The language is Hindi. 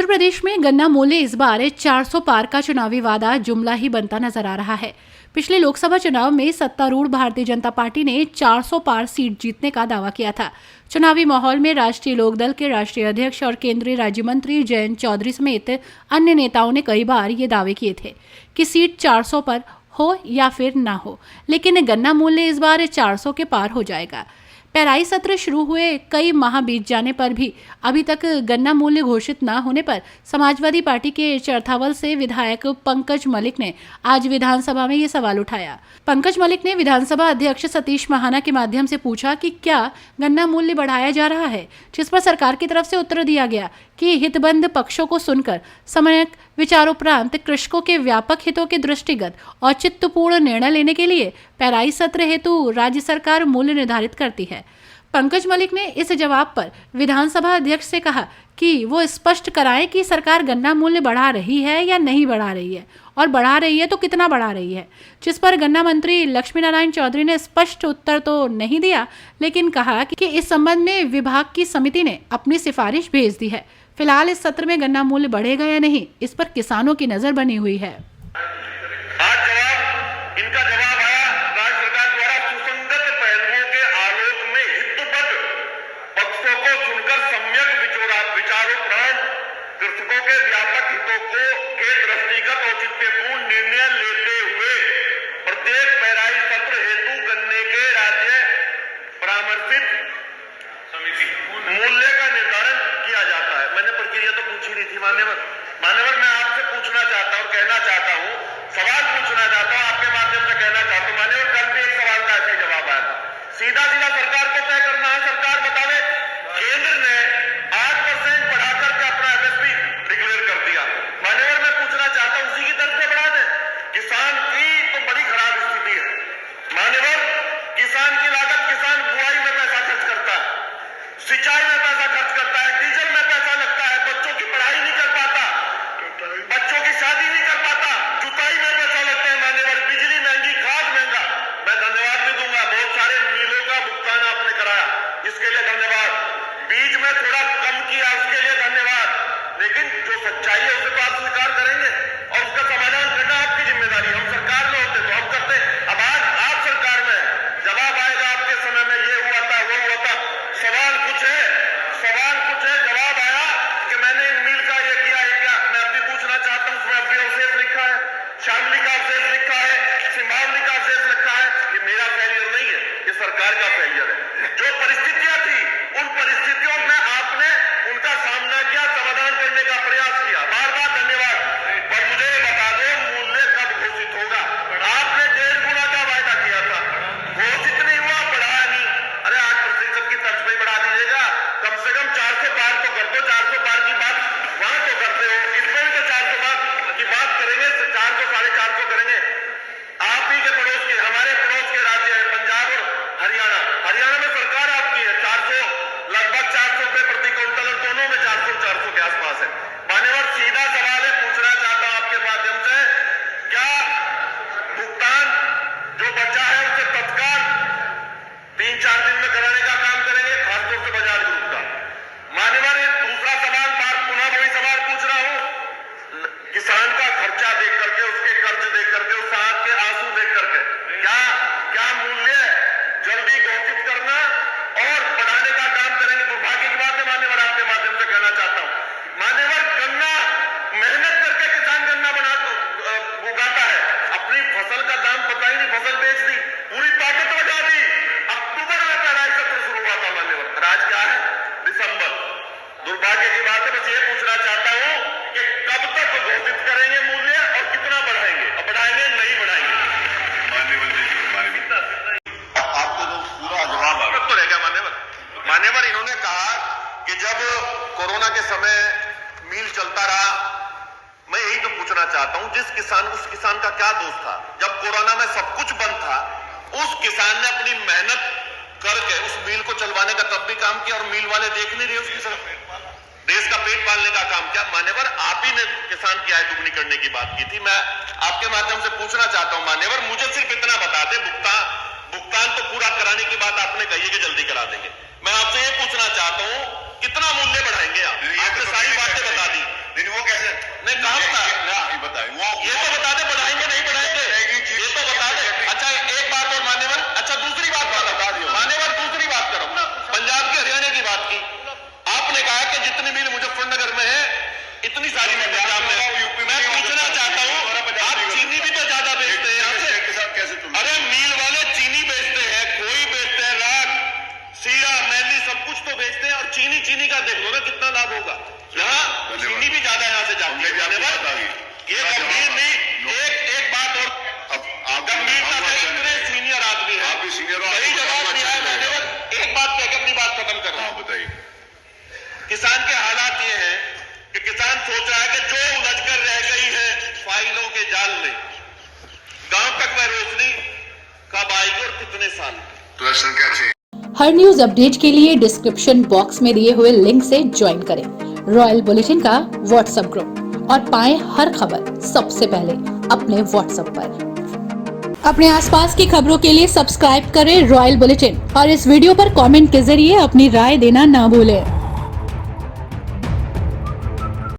उत्तर प्रदेश में गन्ना मूल्य इस बार 400 पार का चुनावी वादा जुमला ही बनता नजर आ रहा है। पिछले लोकसभा चुनाव में सत्तारूढ़ भारतीय जनता पार्टी ने 400 पार सीट जीतने का दावा किया था। चुनावी माहौल में राष्ट्रीय लोकदल के राष्ट्रीय अध्यक्ष और केंद्रीय राज्य मंत्री जयंत चौधरी समेत अन्य नेताओं ने कई बार ये दावे किए थे कि सीट 400 पर हो या फिर ना हो, लेकिन गन्ना मूल्य इस बार 400 के पार हो जाएगा। पेराई सत्र शुरू हुए कई माह बीत जाने पर भी अभी तक गन्ना मूल्य घोषित न होने पर समाजवादी पार्टी के चरथावल से विधायक पंकज मलिक ने आज विधानसभा में ये सवाल उठाया। पंकज मलिक ने विधानसभा अध्यक्ष सतीश महाना के माध्यम से पूछा कि क्या गन्ना मूल्य बढ़ाया जा रहा है, जिस पर सरकार की तरफ से उत्तर दिया गया कि हितबंध पक्षों को सुनकर सम्यक विचारोपरांत कृषकों के व्यापक हितों के दृष्टिगत औचित्यपूर्ण निर्णय लेने के लिए पेराई सत्र हेतु राज्य सरकार मूल्य निर्धारित करती है। पंकज मलिक ने इस जवाब पर विधानसभा अध्यक्ष से कहा कि वो स्पष्ट कराएं कि सरकार गन्ना मूल्य बढ़ा रही है या नहीं बढ़ा रही है, और बढ़ा रही है तो कितना बढ़ा रही है। जिस पर गन्ना मंत्री लक्ष्मी नारायण चौधरी ने स्पष्ट उत्तर तो नहीं दिया, लेकिन कहा कि इस संबंध में विभाग की समिति ने अपनी सिफारिश भेज दी है। फिलहाल इस सत्र में गन्ना मूल्य बढ़ेगा या नहीं, इस पर किसानों की नजर बनी हुई है। इनका जवाब आया राज्य सरकार द्वारा सुसंगत पहलुओं के आलोक में हितबद्ध पक्षों को सुनकर सम्यक विचारोपरांत कृषकों के व्यापक हितों के दृष्टिगत औचित्यपूर्ण निर्णय लेते हुए प्रत्येक पेराई सत्र हेतु गन्ने के राज्य परामर्शित समिति मूल्य का निर्धारण किया जाता है। मैंने प्रक्रिया तो पूछी नहीं थी मान्यवर, मैं आपसे पूछना चाहता हूँ, कहना चाहता हूँ, सवाल पूछना चाहता हूँ, आपके माध्यम से कहना चाहता हूँ मान्यवर, कल भी एक सवाल का ऐसे जवाब आया था। सीधा सरकार को तय करना है, सरकार बतावे। केंद्र ने 8% बढ़ाकर के अपना एमएसपी डिक्लेयर कर दिया। मान्यवर, मैं पूछना चाहता हूँ उसी की तरफ से बढ़ा दे। किसान की तो बड़ी खराब स्थिति है मान्यवर। किसान की लागत, किसान बुआई में पैसा खर्च करता है, सिंचाई में पैसा खर्च करता है, डीजल में पैसा लगता है, बच्चों की पढ़ाई नहीं कर पाता, बच्चों की शादी नहीं कर पाता, जुताई में पैसा लगता है मान्यवर, बिजली महंगी, खाद महंगा। मैं धन्यवाद भी दूंगा, बहुत सारे मिलों का भुगतान आपने कराया, इसके लिए धन्यवाद। बीज में थोड़ा कम किया, उसके लिए धन्यवाद। लेकिन जो सच्चाई है उसे तो आप स्वीकार करेंगे और उसका समाधान करना आपकी जिम्मेदारी। हम सरकार में होते तो हम करते। अब आज आप सरकार में, जवाब आएगा आपके समय में, ये हुआ था, वो हुआ था। सवाल कुछ है, जवाब आया कि मैंने इन मिल का ये किया, मैं अब भी पूछना चाहता हूं, उसमें अब भी अवशेष लिखा है, शामली का अवशेष लिखा है, सिंबावली का अवशेष लिखा है। ये मेरा फेलियर नहीं है, ये सरकार का फेलियर है। जो परिस्थितियां थी उन परिस्थितियों में आपने उनका सामना किया, समाधान करने का प्रयास किया। बार बार धन्यवाद। पर मुझे बता दो मूल्य कब घोषित होगा? आपने 1.5 गुना का वायदा किया था, घोषित नहीं हुआ, बढ़ाया नहीं। अरे 8% की तर्ज पे बढ़ा दीजिएगा, कम से कम 400 पार तो कर दो। 400 पार की बात वहां तो करते हो, इसमें भी तो 400 पार की बात करेंगे, 400 450 करेंगे। आप ही के पड़ोस के, हमारे पड़ोस के राज्य है पंजाब और हरियाणा में सरकार आपकी है। 400, लगभग 400 रुपए प्रति क्विंटल, दोनों में 400 के आसपास है। मान्यवर, सीधा सवाल है, पूछना चाहता हूं आपके माध्यम से, क्या भुगतान जो बचा है उसे तत्काल 3-4 दिन में कराने का काम करेंगे, खासतौर से बजाज ग्रुप का? मान्यवर, दूसरा सवाल, पुनः वही सवाल पूछ रहा हूं, किसान का खर्चा देख करके, उसके कर्ज देख करके, उस आंख के आंसू देख करके, क्या मूल्य जल्दी घोषित करना और बढ़ाने का काम करेंगे? दुर्भाग्य की बात है मान्यवर, आपके माध्यम से कहना चाहता हूं मान्यवर, गन्ना मेहनत करके किसान गन्ना उगाता है, अपनी फसल का दाम पता ही नहीं, फसल बेच दी, पूरी ताकत लगा दी। अक्टूबर में पेराई सत्र शुरू हुआ था मान्यवर, आज क्या है? दिसंबर। दुर्भाग्य की बात है। बस ये पूछना चाहता हूं कि कब तक घोषित करेंगे मूल्य और कितना बढ़ाएंगे, और बढ़ाएंगे नहीं बढ़ाएंगे? आपको तो पूरा जवाब तो रहेगा मान्यवर। इन्होंने कहा कि जब कोरोना के समय मील चलता रहा, मैं यही तो पूछना चाहता हूं, उस किसान का क्या दोष था? जब कोरोना में सब कुछ बंद था, उस किसान ने अपनी मेहनत करके उस मील को चलवाने का तब भी काम किया, और मील वाले देख नहीं रहे उसकी तरफ, देश का पेट पालने का काम किया। मान्यवर, आप ही ने किसान की आय दुगनी करने की बात की थी। मैं आपके माध्यम से पूछना चाहता हूं मान्यवर, मुझे सिर्फ इतना बता दे, भुगतान तो पूरा कराने की बात आपने कही है कि जल्दी करा देंगे। मैं आपसे ये पूछना चाहता हूं, कितना मूल्य बढ़ाएंगे? आपने सारी बातें बता दी, कितने साल तो संख्या 6। हर न्यूज अपडेट के लिए डिस्क्रिप्शन बॉक्स में दिए हुए लिंक से ज्वाइन करें रॉयल बुलेटिन का व्हाट्सएप ग्रुप और पाएं हर खबर सबसे पहले अपने व्हाट्सएप पर। अपने आसपास की खबरों के लिए सब्सक्राइब करें रॉयल बुलेटिन और इस वीडियो पर कमेंट के जरिए अपनी राय देना ना भूलें।